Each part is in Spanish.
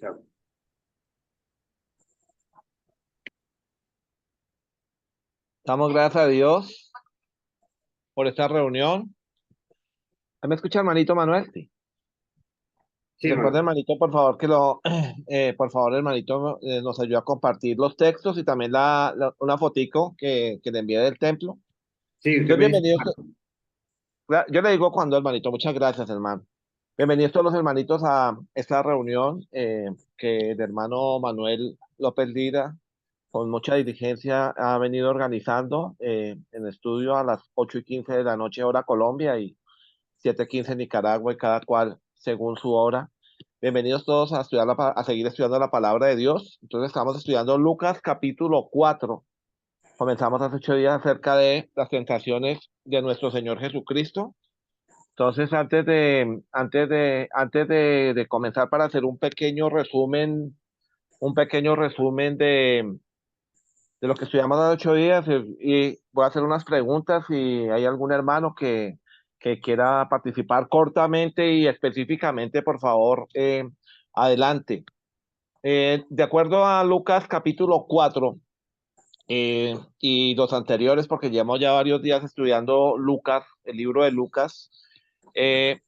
Chao. Damos gracias a Dios por esta reunión. ¿Me escucha, hermanito Manuel? Sí. Sí, Recuerda, hermano. hermanito, por favor, por favor, hermanito, nos ayude a compartir los textos y también una fotico que le envié del templo. Sí, usted Entonces, me dice. bienvenidos. Yo le digo cuando, hermanito, muchas gracias, hermano. Bienvenidos todos los hermanitos a esta reunión que el hermano Manuel López Lira, con mucha diligencia, ha venido organizando en estudio a las 8:15 de la noche, hora Colombia, y 7:15 en Nicaragua, y cada cual según su hora. Bienvenidos todos a estudiar a seguir estudiando la palabra de Dios. Entonces estamos estudiando Lucas capítulo 4. Comenzamos hace 8 días acerca de las tentaciones de nuestro Señor Jesucristo. Entonces, antes de comenzar, para hacer un pequeño resumen de lo que estudiamos hace 8 días, y voy a hacer unas preguntas si hay algún hermano que quiera participar cortamente y específicamente, por favor, adelante. De acuerdo a Lucas capítulo 4 y los anteriores, porque llevamos ya varios días estudiando Lucas, el libro de Lucas, eh,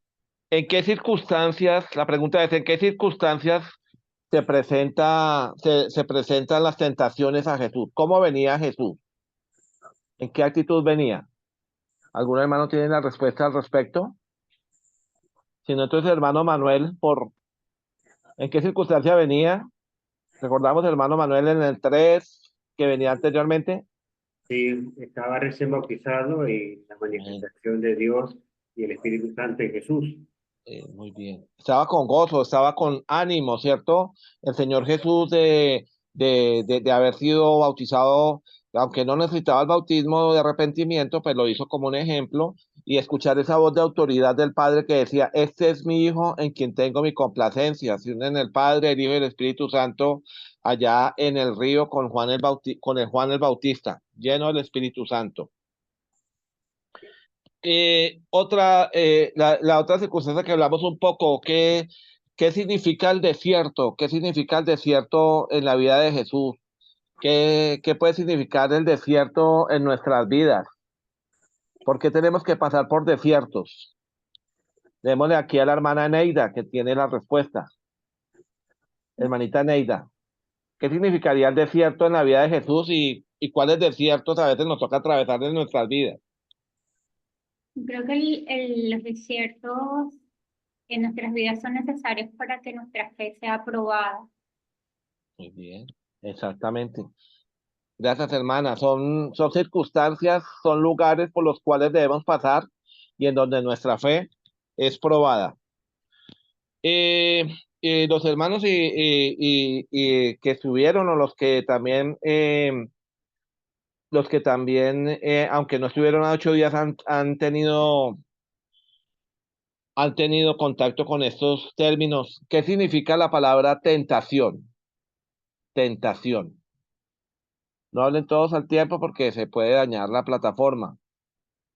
¿en qué circunstancias, la pregunta es, ¿en qué circunstancias se presentan las tentaciones a Jesús? ¿Cómo venía Jesús? ¿En qué actitud venía? ¿Algún hermano tiene la respuesta al respecto? Si no, entonces, hermano Manuel, ¿en qué circunstancia venía? Recordamos, hermano Manuel, en el 3 que venía anteriormente. Sí, estaba recién bautizado y la Bien, manifestación de Dios y el Espíritu Santo en Jesús. muy bien. Estaba con gozo, estaba con ánimo, ¿cierto? El Señor Jesús de haber sido bautizado, aunque no necesitaba el bautismo de arrepentimiento, pues lo hizo como un ejemplo, y escuchar esa voz de autoridad del Padre que decía, este es mi Hijo en quien tengo mi complacencia. Se unen el Padre, el Hijo y el Espíritu Santo allá en el río con el Juan el Bautista, lleno del Espíritu Santo. La otra circunstancia que hablamos un poco, ¿qué significa el desierto? ¿Qué significa el desierto en la vida de Jesús? ¿Qué puede significar el desierto en nuestras vidas? ¿Por qué tenemos que pasar por desiertos? Démosle aquí a la hermana Neida, que tiene la respuesta. Hermanita Neida, ¿qué significaría el desierto en la vida de Jesús y cuáles desiertos a veces nos toca atravesar en nuestras vidas? Creo que los desiertos en nuestras vidas son necesarios para que nuestra fe sea aprobada. Muy bien, exactamente. Gracias, hermana. Son circunstancias, son lugares por los cuales debemos pasar y en donde nuestra fe es probada. Eh, los hermanos y que estuvieron o los que también, aunque no estuvieron a 8 días, han tenido contacto con estos términos. ¿Qué significa la palabra tentación? Tentación. No hablen todos al tiempo porque se puede dañar la plataforma.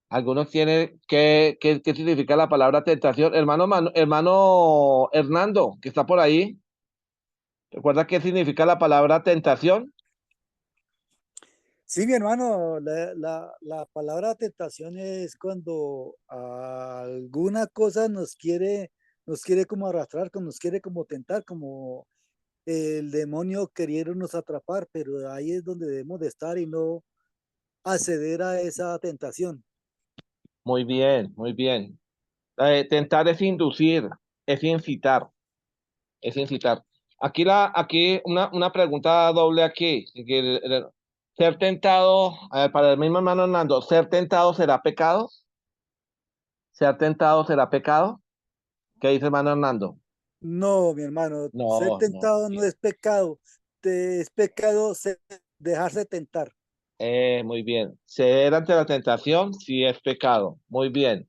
Algunos tienen, ¿qué significa la palabra tentación? Hermano Hernando, que está por ahí, ¿recuerda qué significa la palabra tentación? Sí, mi hermano, la palabra tentación es cuando alguna cosa nos quiere como arrastrar, nos quiere como tentar, como el demonio queriéndonos atrapar, pero ahí es donde debemos de estar y no acceder a esa tentación. Muy bien, muy bien. Tentar es inducir, es incitar, es incitar. Aquí una pregunta doble aquí. Ser tentado, a ver, para el mismo hermano Hernando, ¿ser tentado será pecado? ¿Ser tentado será pecado? ¿Qué dice hermano Hernando? No, mi hermano, ser No, no. tentado no es pecado, es pecado dejarse tentar. Muy bien. Ceder ante la tentación sí es pecado. Muy bien,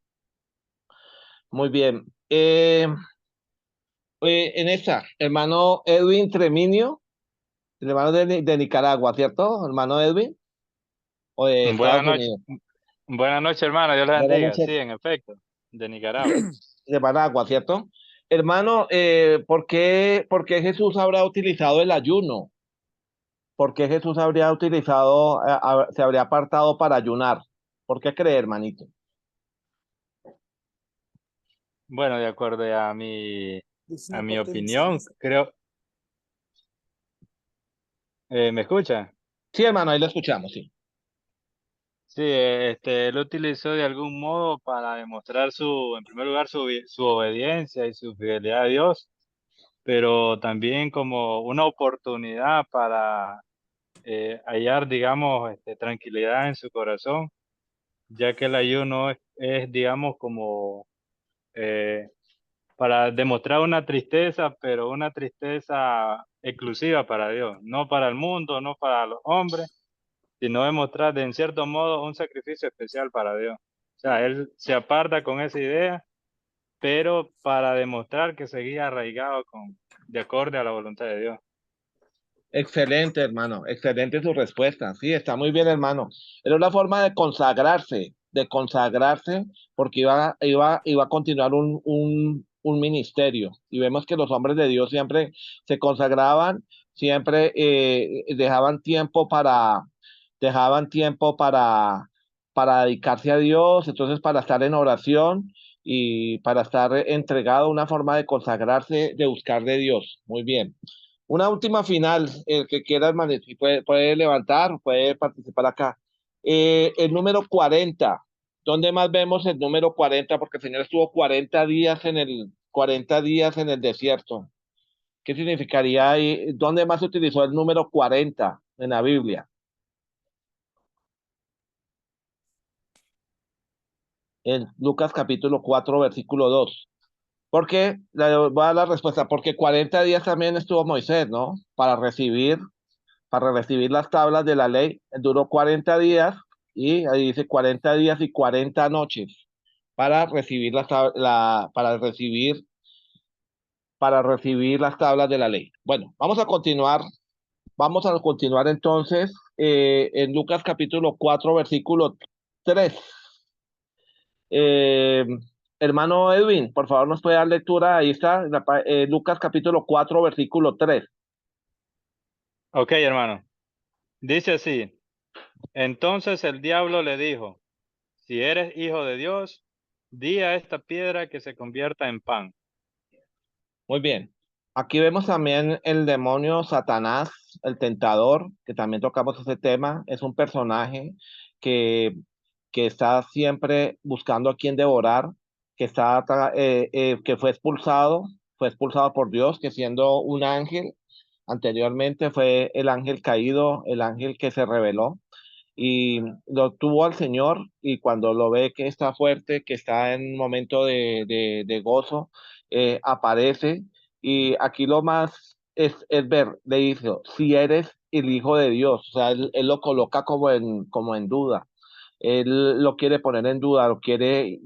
muy bien. En esta, hermano Edwin Treminio, el hermano de Nicaragua, ¿cierto? Hermano Edwin, o de Buenas Estados noches, Unidos. buenas noches, hermano. Dios les Buenas bendiga. noches, Sí, en efecto, de Nicaragua. de Managua, ¿cierto? Hermano, por qué Jesús habrá utilizado el ayuno? ¿Por qué Jesús habría utilizado, se habría apartado para ayunar? ¿Por qué cree, hermanito? Bueno, de acuerdo Es a una mi parte opinión, misteriosa. creo, ¿me escucha? Sí, hermano, ahí lo escuchamos, sí. Sí, él utilizó de algún modo para demostrar en primer lugar, su obediencia y su fidelidad a Dios, pero también como una oportunidad para hallar, digamos, tranquilidad en su corazón, ya que el ayuno digamos, como eh, para demostrar una tristeza, pero una tristeza exclusiva para Dios, no para el mundo, no para los hombres, sino demostrar en cierto modo un sacrificio especial para Dios. O sea, él se aparta con esa idea, pero para demostrar que seguía arraigado de acorde a la voluntad de Dios. Excelente, hermano. Excelente su respuesta. Sí, está muy bien, hermano. Era una forma de consagrarse, porque iba a continuar un ministerio. Y vemos que los hombres de Dios siempre se consagraban, siempre dejaban tiempo para dedicarse a Dios, entonces para estar en oración y para estar entregado, una forma de consagrarse, de buscar de Dios. Muy bien. Una última final, el que quiera, hermano, si puede levantar, puede participar acá. El número 40. ¿Dónde más vemos el número 40? Porque el Señor estuvo 40 días en el desierto. ¿Qué significaría ahí? ¿Dónde más se utilizó el número 40 en la Biblia? En Lucas capítulo 4 versículo 2. Porque, le voy a dar la respuesta, porque 40 días también estuvo Moisés, ¿no? Para recibir las tablas de la ley. Duró 40 días y ahí dice 40 días y 40 noches para recibir para recibir las tablas de la ley. Bueno, vamos a continuar entonces en Lucas capítulo 4 versículo 3. Eh, Hermano Edwin, por favor, nos puede dar lectura. Ahí está, Lucas capítulo 4 versículo 3. Ok, hermano. Dice así, entonces el diablo le dijo, si eres hijo de Dios, di a esta piedra que se convierta en pan. Muy bien. Aquí vemos también el demonio Satanás, el tentador, que también tocamos ese tema. Es un personaje que, que está siempre buscando a quien devorar, que fue expulsado por Dios, que siendo un ángel, anteriormente fue el ángel caído, el ángel que se rebeló y lo tuvo al Señor y cuando lo ve que está fuerte, que está en un momento de gozo, aparece y aquí lo más es ver, le dice, si eres el Hijo de Dios, o sea, él lo coloca como en duda. Él lo quiere poner en duda, lo quiere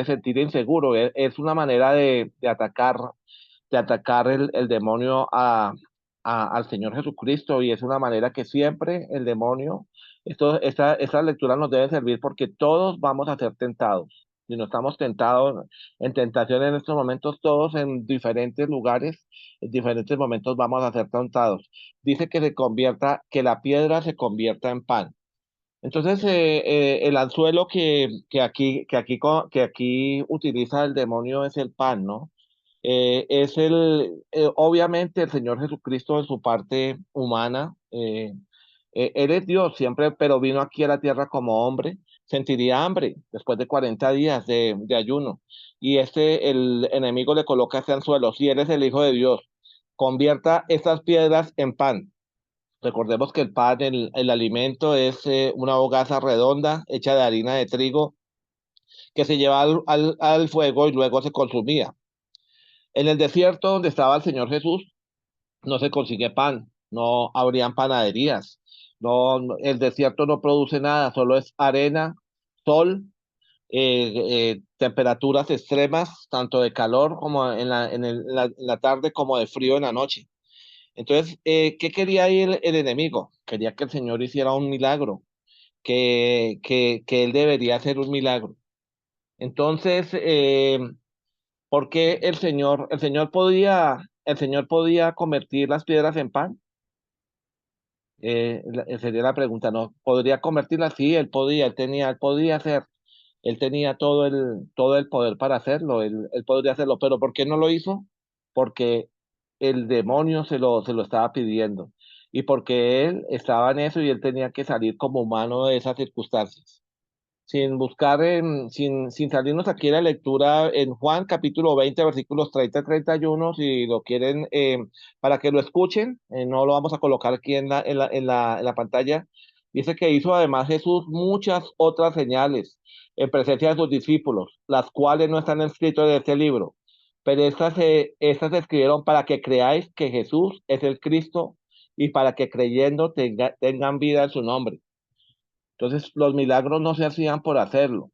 sentir inseguro. Es una manera de atacar el demonio al Señor Jesucristo y es una manera que siempre el demonio, estas lecturas nos deben servir porque todos vamos a ser tentados. Si no estamos tentados en tentación en estos momentos, todos en diferentes lugares, en diferentes momentos vamos a ser tentados. Dice que la piedra se convierta en pan. Entonces, el anzuelo que aquí utiliza el demonio es el pan, ¿no? Obviamente el Señor Jesucristo en su parte humana, Él es Dios siempre, pero vino aquí a la tierra como hombre, sentiría hambre después de 40 días de ayuno. Y el enemigo le coloca ese anzuelo, si eres el Hijo de Dios, convierta estas piedras en pan. Recordemos que el pan, el alimento, es una hogaza redonda hecha de harina de trigo que se lleva al fuego y luego se consumía. En el desierto donde estaba el Señor Jesús no se consigue pan, no habrían panaderías, el desierto no produce nada, solo es arena, sol, temperaturas extremas, tanto de calor como en la tarde como de frío en la noche. Entonces, ¿qué quería ahí el enemigo? Quería que el Señor hiciera un milagro, que él debería hacer un milagro. Entonces, porque el Señor podía convertir las piedras en pan. Sería la pregunta, ¿no? ¿Podría convertirlas? Sí, él podía hacer, él tenía todo el poder para hacerlo, él podría hacerlo, pero ¿por qué no lo hizo? Porque el demonio se lo estaba pidiendo y porque él estaba en eso y él tenía que salir como humano de esas circunstancias sin salirnos aquí de la lectura en Juan capítulo 20 versículos 30 y 31, si lo quieren, para que lo escuchen, no lo vamos a colocar aquí en la pantalla. Dice que hizo además Jesús muchas otras señales en presencia de sus discípulos, las cuales no están escritas en este libro, pero estas se escribieron para que creáis que Jesús es el Cristo y para que creyendo tengan vida en su nombre. Entonces, los milagros no se hacían por hacerlo.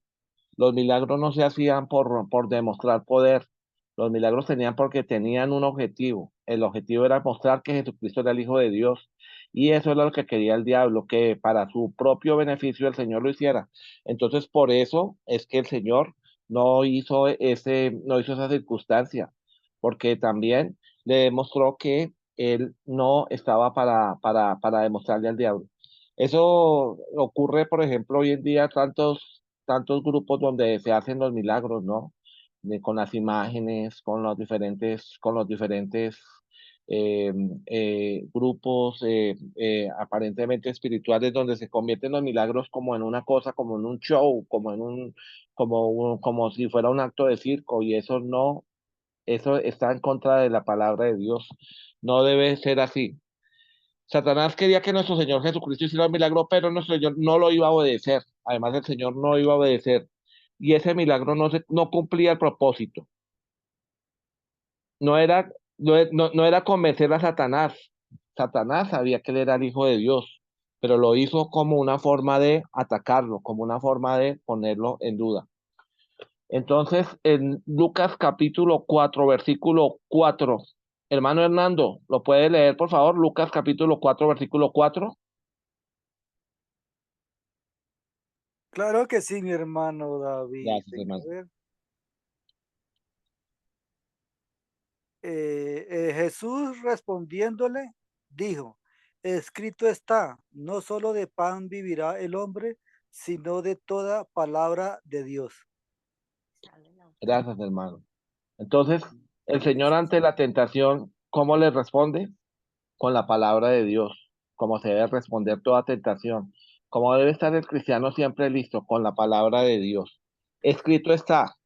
Los milagros no se hacían por demostrar poder. Los milagros tenían porque tenían un objetivo. El objetivo era mostrar que Jesucristo era el Hijo de Dios. Y eso era lo que quería el diablo, que para su propio beneficio el Señor lo hiciera. Entonces, por eso es que el Señor no hizo esa circunstancia, porque también le demostró que él no estaba para demostrarle al diablo. Eso ocurre, por ejemplo, hoy en día, tantos grupos donde se hacen los milagros, ¿no? Con las imágenes, con los diferentes eh, grupos aparentemente espirituales, donde se convierten los milagros como en una cosa, como en un show, como si fuera un acto de circo, y eso no, eso está en contra de la palabra de Dios. No debe ser así. Satanás quería que nuestro Señor Jesucristo hiciera un milagro, pero nuestro Señor no lo iba a obedecer. Además, el Señor no iba a obedecer. Y ese milagro no cumplía el propósito. No era convencer a Satanás. Satanás sabía que él era el Hijo de Dios, pero lo hizo como una forma de atacarlo, como una forma de ponerlo en duda. Entonces, en Lucas capítulo 4 versículo 4, hermano Hernando, ¿lo puede leer, por favor? Lucas capítulo 4 versículo 4. Claro que sí, mi hermano David. Gracias, Venga, hermano. a ver. Jesús respondiéndole, dijo, escrito está, no solo de pan vivirá el hombre, sino de toda palabra de Dios. Gracias, hermano. Entonces, el Señor ante la tentación, ¿cómo le responde? Con la palabra de Dios, como se debe responder toda tentación, como debe estar el cristiano siempre listo, con la palabra de Dios. Escrito está,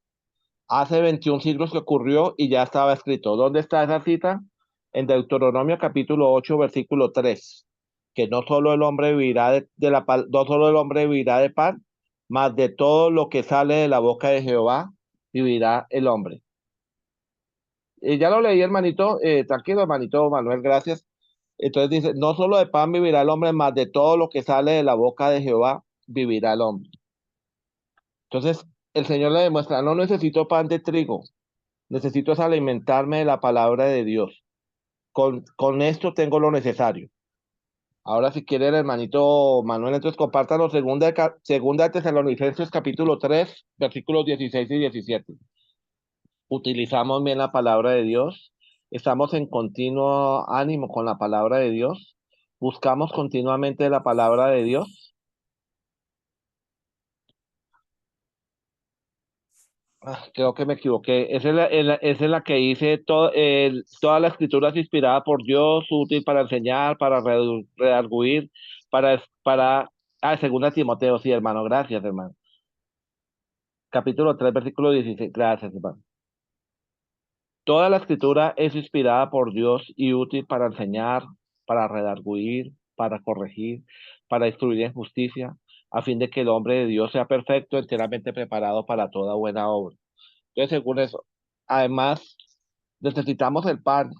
hace 21 siglos que ocurrió y ya estaba escrito. ¿Dónde está esa cita? En Deuteronomio capítulo 8, versículo 3, que no solo el hombre vivirá no solo el hombre vivirá de pan, mas de todo lo que sale de la boca de Jehová vivirá el hombre. Ya lo leí, hermanito, tranquilo, hermanito Manuel, gracias. Entonces dice, no solo de pan vivirá el hombre, más de todo lo que sale de la boca de Jehová vivirá el hombre. Entonces el Señor le demuestra, no necesito pan de trigo, necesito es alimentarme de la palabra de Dios. Con esto tengo lo necesario. Ahora si quiere el hermanito Manuel, entonces compártanos segunda de Tesalonicenses capítulo 3 versículos 16 y 17. Utilizamos bien la palabra de Dios, estamos en continuo ánimo con la palabra de Dios, buscamos continuamente la palabra de Dios. Creo que me equivoqué. Esa es la que dice, toda la escritura es inspirada por Dios, útil para enseñar, para redarguir, segunda Timoteo, sí, hermano, gracias, hermano. Capítulo 3 versículo 16, gracias, hermano. Toda la escritura es inspirada por Dios y útil para enseñar, para redarguir, para corregir, para instruir en justicia, a fin de que el hombre de Dios sea perfecto, enteramente preparado para toda buena obra. Entonces, según eso, además, necesitamos el pan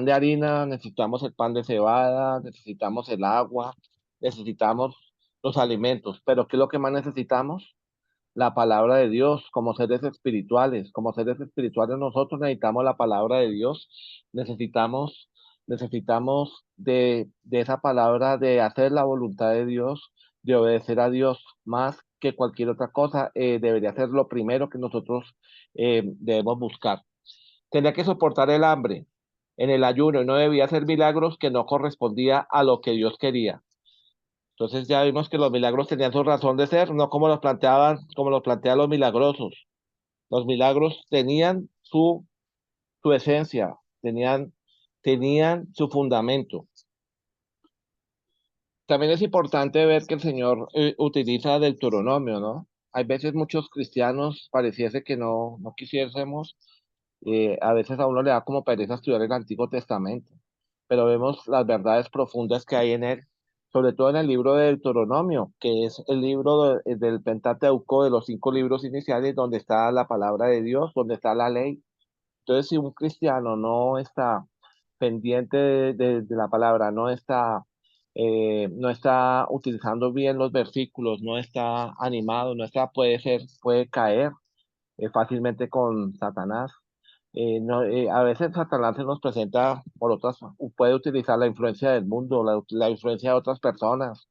de harina, necesitamos el pan de cebada, necesitamos el agua, necesitamos los alimentos, pero ¿qué es lo que más necesitamos? La palabra de Dios, como seres espirituales nosotros necesitamos la palabra de Dios, necesitamos de esa palabra, de hacer la voluntad de Dios, de obedecer a Dios más que cualquier otra cosa. Debería ser lo primero que nosotros debemos buscar. Tenía que soportar el hambre en el ayuno y no debía hacer milagros que no correspondía a lo que Dios quería. Entonces ya vimos que los milagros tenían su razón de ser, no como los planteaban, como los plantean los milagrosos. Los milagros tenían su esencia, tenían su fundamento. También es importante ver que el Señor utiliza Deuteronomio, ¿no? Hay veces muchos cristianos pareciese que no quisiésemos, a veces a uno le da como pereza estudiar el Antiguo Testamento, pero vemos las verdades profundas que hay en él, sobre todo en el libro de Deuteronomio, que es el libro del Pentateuco, de los 5 libros iniciales, donde está la palabra de Dios, donde está la ley. Entonces, si un cristiano no está pendiente de la palabra, no está utilizando bien los versículos, no está animado, puede caer fácilmente con Satanás. A veces Satanás se nos presenta puede utilizar la influencia del mundo, la influencia de otras personas,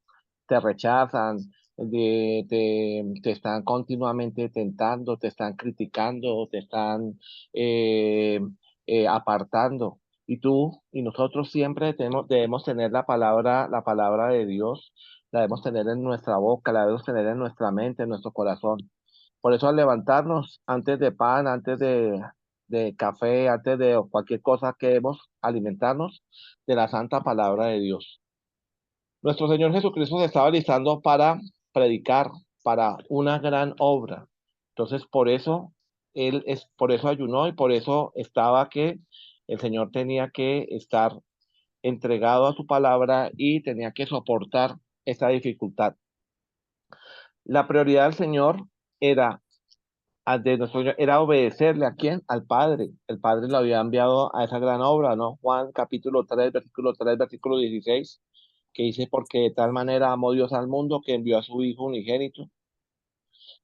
te rechazan, te están continuamente tentando, te están criticando, te están eh, apartando. Y tú y nosotros siempre debemos tener la palabra de Dios, la debemos tener en nuestra boca, la debemos tener en nuestra mente, en nuestro corazón. Por eso al levantarnos, antes de pan, antes de café, antes de cualquier cosa que debemos alimentarnos de la santa palabra de Dios. Nuestro Señor Jesucristo se estaba listando para predicar, para una gran obra. Entonces, por eso ayunó y por eso estaba que el Señor tenía que estar entregado a su palabra y tenía que soportar esta dificultad. La prioridad del Señor era era obedecerle a quién, al Padre. El Padre lo había enviado a esa gran obra, ¿no? Juan capítulo 3, versículo 16, que dice, porque de tal manera amó Dios al mundo que envió a su Hijo unigénito,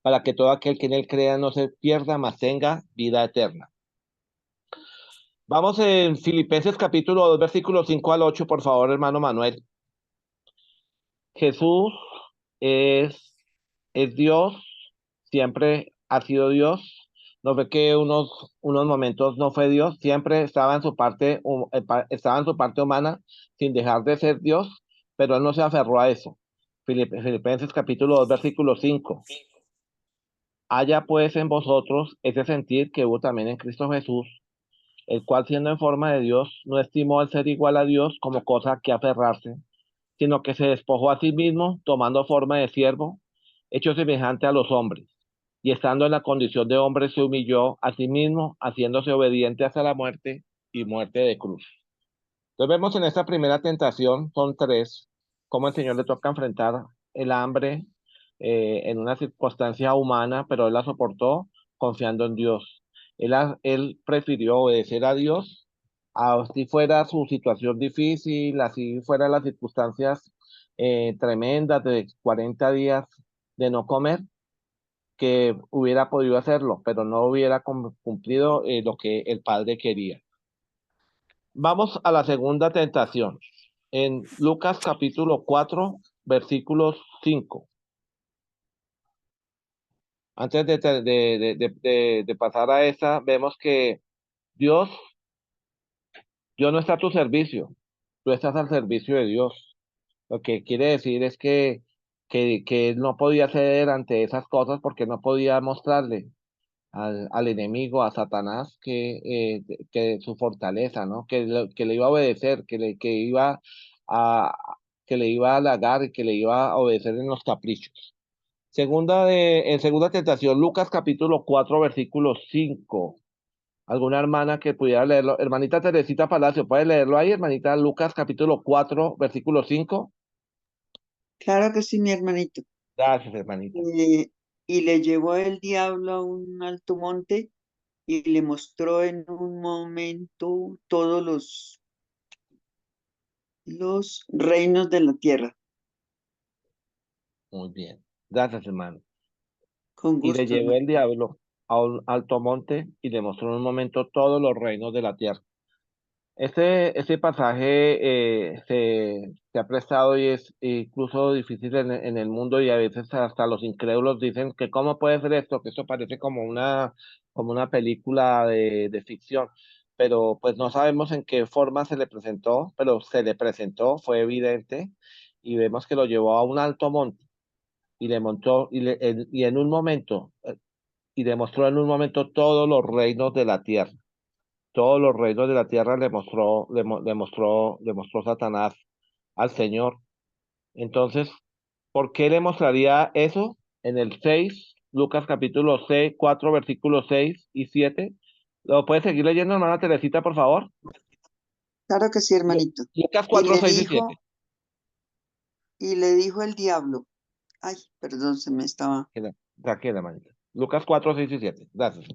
para que todo aquel que en él crea no se pierda, mas tenga vida eterna. Vamos en Filipenses capítulo 2, versículos 5 al 8, por favor, hermano Manuel. Jesús es, es Dios, siempre ha sido Dios. No ve que unos momentos no fue Dios, siempre estaba en su estaba en su parte humana sin dejar de ser Dios, pero él no se aferró a eso. Filipenses capítulo 2, versículo 5. Haya pues en vosotros ese sentir que hubo también en Cristo Jesús, el cual siendo en forma de Dios, no estimó el ser igual a Dios como cosa que aferrarse, sino que se despojó a sí mismo, tomando forma de siervo, hecho semejante a los hombres, y estando en la condición de hombre se humilló a sí mismo, haciéndose obediente hasta la muerte y muerte de cruz. Entonces vemos en esta primera tentación, son 3, cómo el Señor le toca enfrentar el hambre en una circunstancia humana, pero él la soportó confiando en Dios. Él prefirió obedecer a Dios, así fuera su situación difícil, así fueran las circunstancias tremendas de 40 días de no comer, que hubiera podido hacerlo, pero no hubiera cumplido lo que el Padre quería. Vamos a la segunda tentación. En Lucas capítulo 4, versículos 5. Antes de pasar a esa, vemos que Dios, Dios no está a tu servicio, tú estás al servicio de Dios. Lo que quiere decir es que él no podía ceder ante esas cosas porque no podía mostrarle al enemigo, a Satanás, que su fortaleza, ¿no? Que le iba a obedecer, a, que le iba a halagar y que le iba a obedecer en los caprichos. En segunda tentación, Lucas capítulo 4, versículo 5. ¿Alguna hermana que pudiera leerlo? Hermanita Teresita Palacio, ¿puede leerlo ahí, hermanita? Lucas capítulo 4, versículo 5. Claro que sí, mi hermanito. Gracias, hermanita. Y le llevó el diablo a un alto monte y le mostró en un momento todos los reinos de la tierra. Muy bien. Gracias, hermano. Con Y le gusto, llevó hermano. el diablo a un alto monte y le mostró en un momento todos los reinos de la tierra. Este pasaje se ha prestado y es incluso difícil en el mundo y a veces hasta los incrédulos dicen que cómo puede ser esto, que esto parece como una película de ficción, pero pues no sabemos en qué forma se le presentó, pero se le presentó, fue evidente y vemos que lo llevó a un alto monte y le montó y en un momento y demostró en un momento todos los reinos de la tierra, todos los reinos de la tierra le mostró Satanás al Señor. Entonces, ¿por qué le mostraría eso? En el 6 Lucas capítulo 6 4 versículos 6 y 7. ¿Lo puedes seguir leyendo, hermana Teresita, por favor? Claro que sí, hermanito. Lucas Y 4 le 6 y 7. dijo, y le dijo el diablo, ay, perdón, se me estaba, Tranquila, hermanita. Lucas 4 6 y 7. Gracias.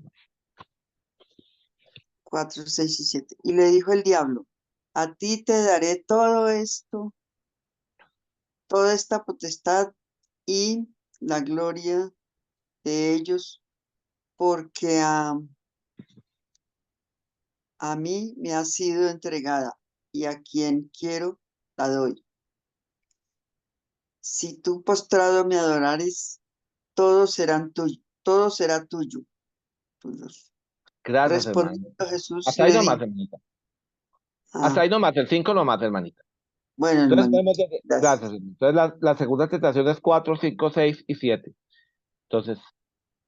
4, 6 y 7. Y le dijo el diablo, a ti te daré todo esto, toda esta potestad y la gloria de ellos, porque a mí me ha sido entregada y a quien quiero la doy. Si tú postrado me adorares, todo será tuyo. Tuyos. Gracias, hermano. Respondiendo Jesús Hasta ahí le nomás, dijo, hermanita. Hasta ah, ahí nomás, el 5 nomás, hermanita. bueno, Entonces, hermanito, gracias. gracias. Entonces, la segunda tentación es 4 5 6 y 7. Entonces,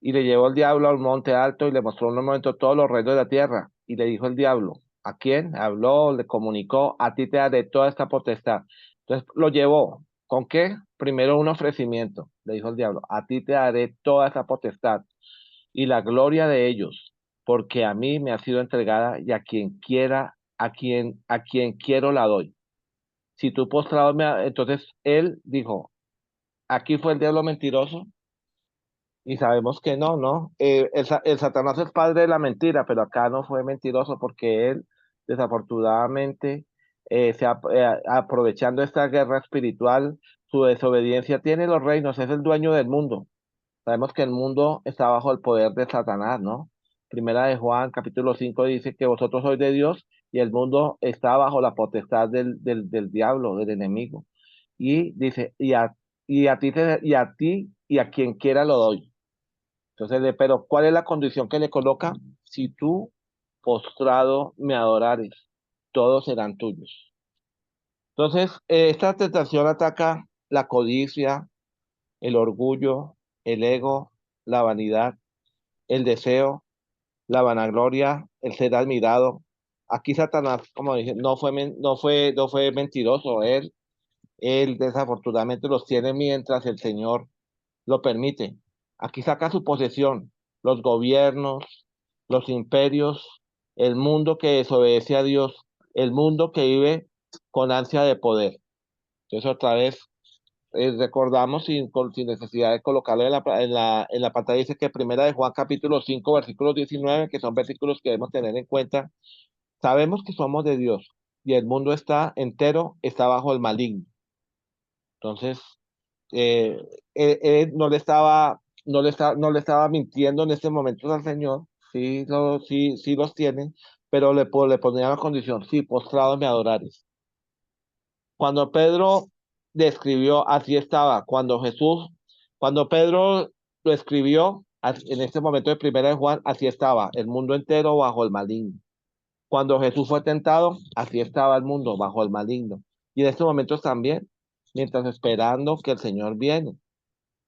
y le llevó el diablo a un monte alto y le mostró en un momento todos los reinos de la tierra. Y le dijo el diablo, ¿a quién? Habló, le comunicó, a ti te daré toda esta potestad. Entonces lo llevó. ¿Con qué? Primero un ofrecimiento. Le dijo el diablo, a ti te daré toda esta potestad y la gloria de ellos, porque a mí me ha sido entregada y a quien quiera, a quien quiero la doy. Si tú postrado entonces él dijo, aquí fue el diablo mentiroso. Y sabemos que no, ¿no? El Satanás es padre de la mentira, pero acá no fue mentiroso porque él, desafortunadamente, aprovechando esta guerra espiritual, su desobediencia, tiene los reinos, es el dueño del mundo. Sabemos que el mundo está bajo el poder de Satanás, ¿no? Primera de Juan, capítulo 5 dice que vosotros sois de Dios y el mundo está bajo la potestad del diablo, del enemigo. Y dice, y a ti y a quien quiera lo doy. Entonces, pero ¿cuál es la condición que le coloca? Si tú postrado me adorares, todos serán tuyos. Entonces, esta tentación ataca la codicia, el orgullo, el ego, la vanidad, el deseo, la vanagloria, el ser admirado. Aquí Satanás, como dije, no fue mentiroso. Él desafortunadamente los tiene mientras el Señor lo permite. Aquí saca su posesión, los gobiernos, los imperios, el mundo que desobedece a Dios, el mundo que vive con ansia de poder. Entonces otra vez recordamos sin necesidad de colocarlo en la pantalla, dice que primera de Juan capítulo 5 versículos 19 que son versículos que debemos tener en cuenta. Sabemos que somos de Dios y el mundo está entero, está bajo el maligno. Entonces, eh, él no le estaba mintiendo en este momento al Señor, sí los tiene, pero le ponía la condición, sí, postrado me adorares. Cuando Pedro describió, así estaba, cuando Pedro lo escribió, en este momento de primera de Juan, así estaba, el mundo entero bajo el maligno. Cuando Jesús fue tentado, así estaba el mundo bajo el maligno. Y en estos momentos también, mientras esperando que el Señor viene.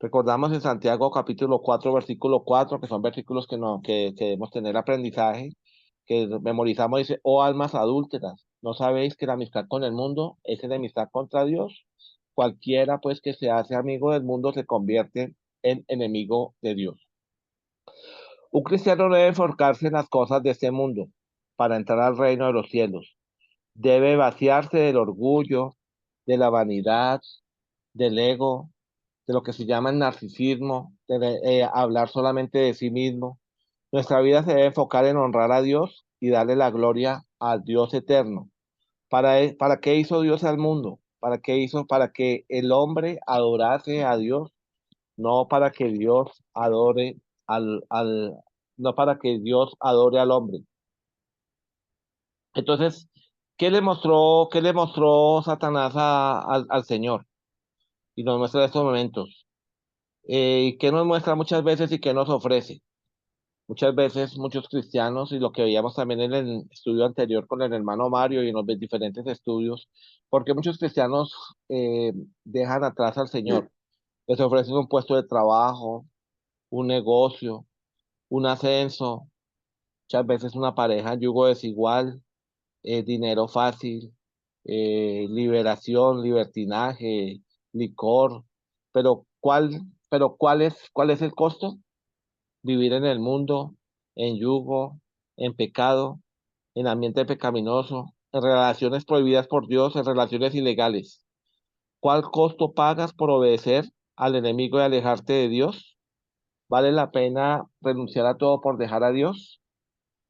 Recordamos en Santiago capítulo 4 versículo 4 que son versículos que debemos tener aprendizaje, que memorizamos, dice, oh almas adúlteras, ¿no sabéis que la amistad con el mundo es enemistad contra Dios? Cualquiera pues que se hace amigo del mundo se convierte en enemigo de Dios. Un cristiano no debe enfocarse en las cosas de este mundo para entrar al reino de los cielos. Debe vaciarse del orgullo, de la vanidad, del ego, de lo que se llama el narcisismo, de hablar solamente de sí mismo. Nuestra vida se debe enfocar en honrar a Dios y darle la gloria al Dios eterno. ¿Para qué hizo Dios al mundo? ¿Para qué hizo? Para que el hombre adorase a Dios, no para que Dios adore no para que Dios adore al hombre. Entonces, qué le mostró Satanás al Señor? Y nos muestra estos momentos. ¿Y qué nos muestra muchas veces y qué nos ofrece? Muchas veces muchos cristianos, y lo que veíamos también en el estudio anterior con el hermano Mario y en los diferentes estudios, porque muchos cristianos dejan atrás al Señor. Les ofrecen un puesto de trabajo, un negocio, un ascenso, muchas veces una pareja en yugo desigual, dinero fácil, liberación, libertinaje, licor, pero cuál es el costo? Vivir en el mundo, en yugo, en pecado, en ambiente pecaminoso, en relaciones prohibidas por Dios, en relaciones ilegales. ¿Cuál costo pagas por obedecer al enemigo y alejarte de Dios? ¿Vale la pena renunciar a todo por dejar a Dios?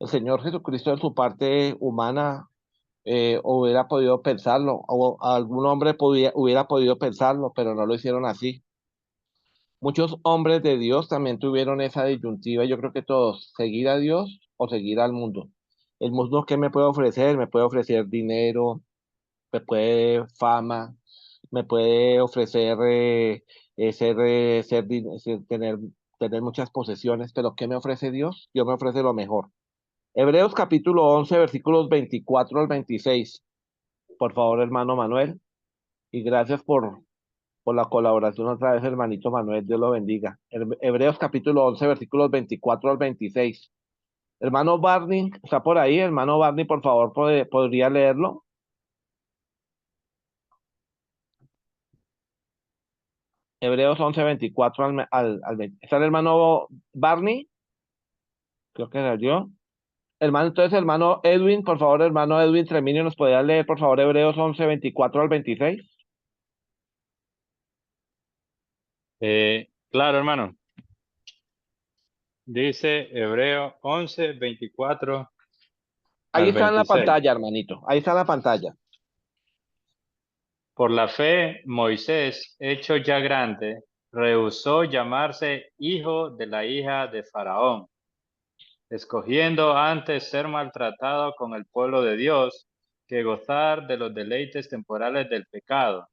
El Señor Jesucristo en su parte humana hubiera podido pensarlo, o algún hombre hubiera podido pensarlo, pero no lo hicieron así. Muchos hombres de Dios también tuvieron esa disyuntiva, yo creo que todos, seguir a Dios o seguir al mundo. El mundo, ¿qué me puede ofrecer? Me puede ofrecer dinero, me puede fama, me puede ofrecer tener muchas posesiones, pero ¿qué me ofrece Dios? Dios me ofrece lo mejor. Hebreos capítulo 11 versículos 24 al 26. Por favor, hermano Manuel, y gracias por la colaboración otra vez, hermanito Manuel, Dios lo bendiga. Hebreos capítulo 11 versículos 24 al 26. Hermano Barney, ¿está por ahí? Hermano Barney, por favor, ¿podría leerlo? Hebreos 11 24 al 20. ¿Está el hermano Barney? Creo que era yo. Hermano, entonces, hermano Edwin, por favor, hermano Edwin Treminio, ¿nos podría leer, por favor, Hebreos 11 24 al 26? Claro, hermano. Dice Hebreo 11, 24 Ahí al está en la 26. pantalla, hermanito. Ahí está en la pantalla. Por la fe, Moisés, hecho ya grande, rehusó llamarse hijo de la hija de Faraón, escogiendo antes ser maltratado con el pueblo de Dios que gozar de los deleites temporales del pecado,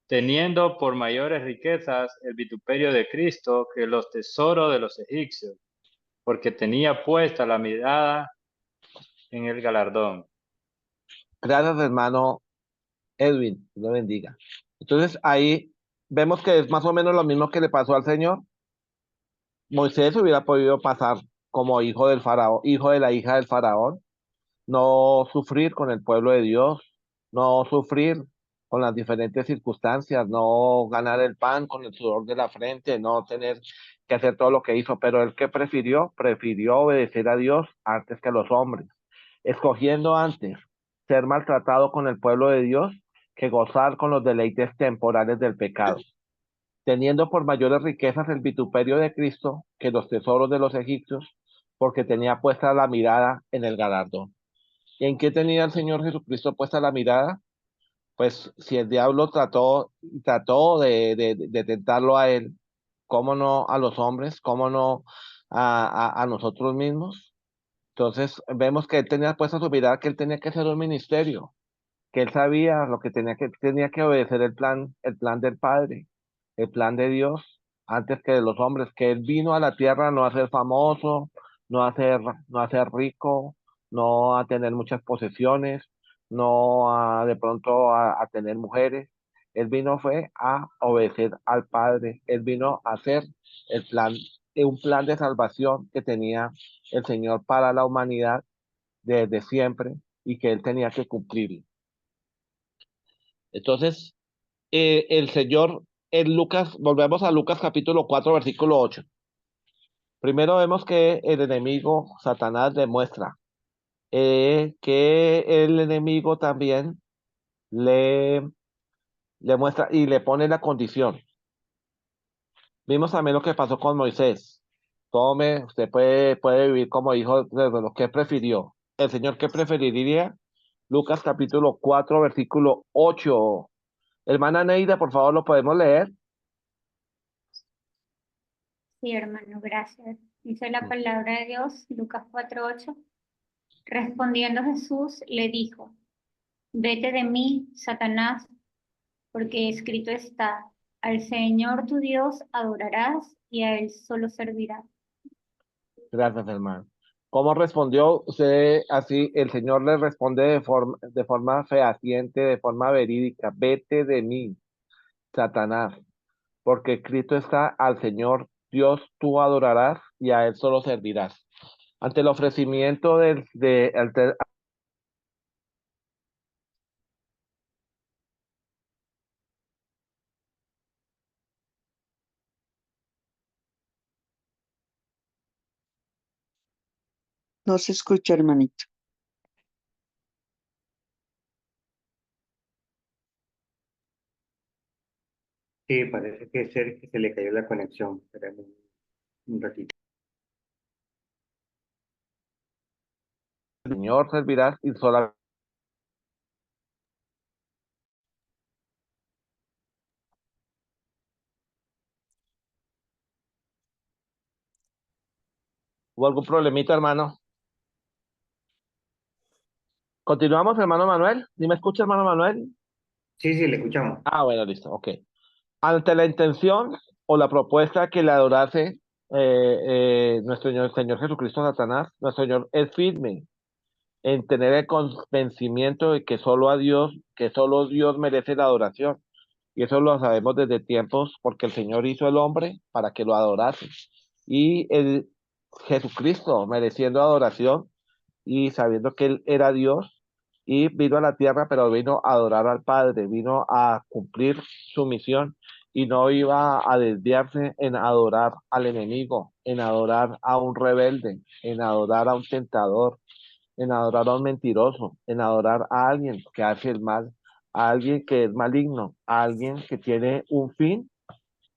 teniendo por mayores riquezas el vituperio de Cristo que los tesoros de los egipcios, porque tenía puesta la mirada en el galardón. Gracias, hermano Edwin, Dios lo bendiga. Entonces ahí vemos que es más o menos lo mismo que le pasó al Señor. Moisés hubiera podido pasar como hijo del faraón, hijo de la hija del faraón, no sufrir con el pueblo de Dios, no sufrir con las diferentes circunstancias, no ganar el pan con el sudor de la frente, no tener que hacer todo lo que hizo, pero él que prefirió obedecer a Dios antes que a los hombres, escogiendo antes ser maltratado con el pueblo de Dios que gozar con los deleites temporales del pecado, teniendo por mayores riquezas el vituperio de Cristo que los tesoros de los egipcios, porque tenía puesta la mirada en el galardón. ¿Y en qué tenía el Señor Jesucristo puesta la mirada? Pues si el diablo trató de tentarlo a él, ¿cómo no a los hombres? ¿Cómo no a nosotros mismos? Entonces vemos que él tenía puesta su mirada, que él tenía que hacer un ministerio, que él sabía lo que tenía que obedecer el plan del Padre, el plan de Dios, antes que de los hombres, que él vino a la tierra no a ser famoso, no a ser rico, no a tener muchas posesiones, no a de pronto a tener mujeres. Él vino fue a obedecer al Padre, él vino a hacer el plan, un plan de salvación que tenía el Señor para la humanidad desde siempre y que él tenía que cumplir. Entonces, el Señor en Lucas, volvemos a Lucas capítulo 4 versículo 8. Primero vemos que el enemigo, Satanás, demuestra que el enemigo también le, le muestra y le pone la condición. Vimos también lo que pasó con Moisés. Tome, usted puede vivir como hijo de lo que prefirió. El Señor, ¿qué preferiría? Lucas capítulo 4 versículo 8. Hermana Neida, por favor, ¿lo podemos leer? Sí, hermano, gracias. Dice la palabra de Dios, Lucas 4:8. Respondiendo Jesús le dijo, Vete de mí, Satanás, porque escrito está, al Señor tu Dios adorarás y a Él solo servirás. Gracias, hermano. ¿Cómo respondió usted así? El Señor le responde de forma fehaciente, de forma verídica. Vete de mí, Satanás, porque escrito está, al Señor Dios tú adorarás y a Él solo servirás. Ante el ofrecimiento No se escucha, hermanito. Sí, parece que se le cayó la conexión. Espérame un ratito. Señor servirás y solamente. ¿Hubo algún problemita, hermano? Continuamos, hermano Manuel. ¿Sí me escucha, hermano Manuel? Sí, sí, le escuchamos. Ah, bueno, listo, ok. Ante la intención o la propuesta que le adorase nuestro Señor Jesucristo a Satanás, nuestro Señor es firme en tener el convencimiento de que solo a Dios, que solo Dios merece la adoración. Y eso lo sabemos desde tiempos porque el Señor hizo el hombre para que lo adorase. Y el Jesucristo mereciendo adoración y sabiendo que Él era Dios y vino a la tierra, pero vino a adorar al Padre, vino a cumplir su misión y no iba a desviarse en adorar al enemigo, en adorar a un rebelde, en adorar a un tentador, en adorar a un mentiroso, en adorar a alguien que hace el mal, a alguien que es maligno, a alguien que tiene un fin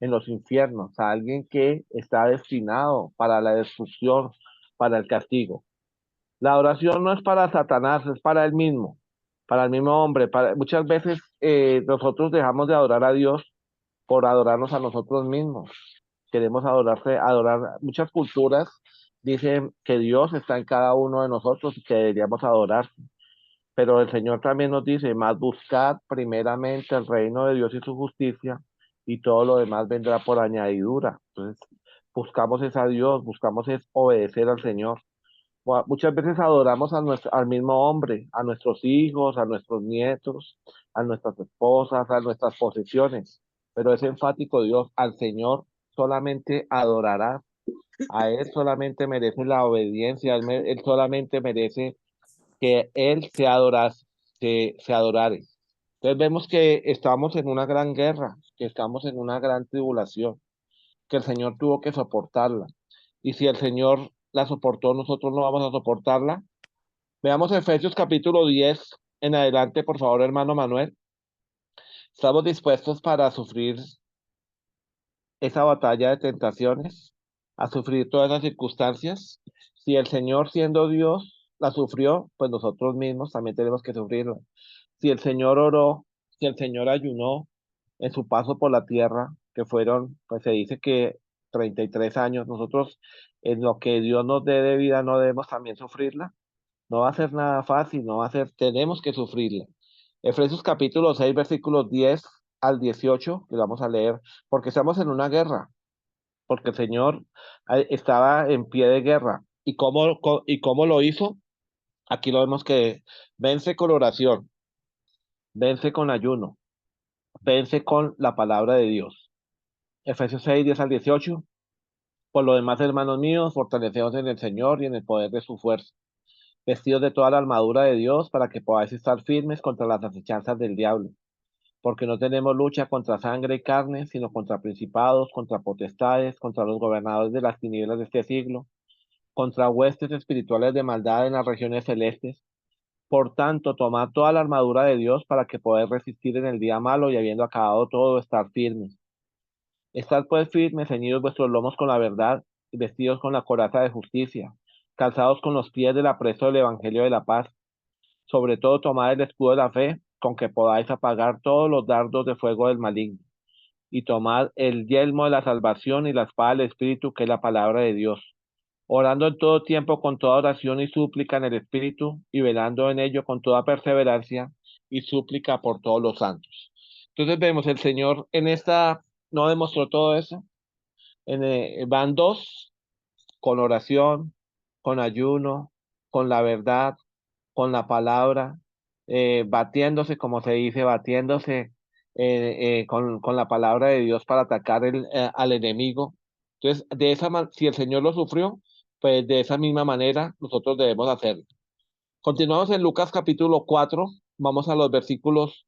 en los infiernos, a alguien que está destinado para la destrucción, para el castigo. La oración no es para Satanás, es para el mismo hombre. Muchas veces nosotros dejamos de adorar a Dios por adorarnos a nosotros mismos. Queremos adorar. Muchas culturas dicen que Dios está en cada uno de nosotros y que deberíamos adorar. Pero el Señor también nos dice, más buscad primeramente el reino de Dios y su justicia, y todo lo demás vendrá por añadidura. Entonces, buscamos es a Dios, buscamos es obedecer al Señor. Muchas veces adoramos al mismo hombre, a nuestros hijos, a nuestros nietos, a nuestras esposas, a nuestras posesiones. Pero es enfático Dios, al Señor solamente adorarás, a Él solamente merece la obediencia, Él solamente merece que Él se adorare. Entonces vemos que estamos en una gran guerra, que estamos en una gran tribulación, que el Señor tuvo que soportarla. Y si el Señor la soportó, nosotros no vamos a soportarla. Veamos Efesios capítulo 10 en adelante, por favor, hermano Manuel. ¿Estamos dispuestos para sufrir esa batalla de tentaciones, a sufrir todas las circunstancias? Si el Señor, siendo Dios, la sufrió, pues nosotros mismos también tenemos que sufrirla. Si el Señor oró, si el Señor ayunó en su paso por la tierra, que fueron, pues se dice que 33 años, nosotros en lo que Dios nos dé de vida no debemos también sufrirla. No va a ser nada fácil, no va a ser, tenemos que sufrirla. Efesios capítulo 6, versículos 10 al 18, que vamos a leer, porque estamos en una guerra, porque el Señor estaba en pie de guerra. ¿Y cómo lo hizo? Aquí lo vemos que vence con oración, vence con ayuno, vence con la palabra de Dios. Efesios 6, 10 al 18. Por lo demás, hermanos míos, fortaleceos en el Señor y en el poder de su fuerza, vestidos de toda la armadura de Dios para que podáis estar firmes contra las acechanzas del diablo. Porque no tenemos lucha contra sangre y carne, sino contra principados, contra potestades, contra los gobernadores de las tinieblas de este siglo, contra huestes espirituales de maldad en las regiones celestes. Por tanto, tomad toda la armadura de Dios para que podáis resistir en el día malo y habiendo acabado todo, estar firmes. Estad pues firmes, ceñidos vuestros lomos con la verdad y vestidos con la coraza de justicia, calzados con los pies del apresto del evangelio de la paz. Sobre todo tomad el escudo de la fe, con que podáis apagar todos los dardos de fuego del maligno. Y tomad el yelmo de la salvación y la espada del Espíritu, que es la palabra de Dios. Orando en todo tiempo con toda oración y súplica en el Espíritu, y velando en ello con toda perseverancia y súplica por todos los santos. Entonces vemos, el Señor en esta no demostró todo eso. Van dos, con oración, con ayuno, con la verdad, con la palabra, batiéndose, como se dice, batiéndose con la palabra de Dios para atacar al enemigo. Entonces, si el Señor lo sufrió, pues de esa misma manera nosotros debemos hacerlo. Continuamos en Lucas capítulo 4, vamos a los versículos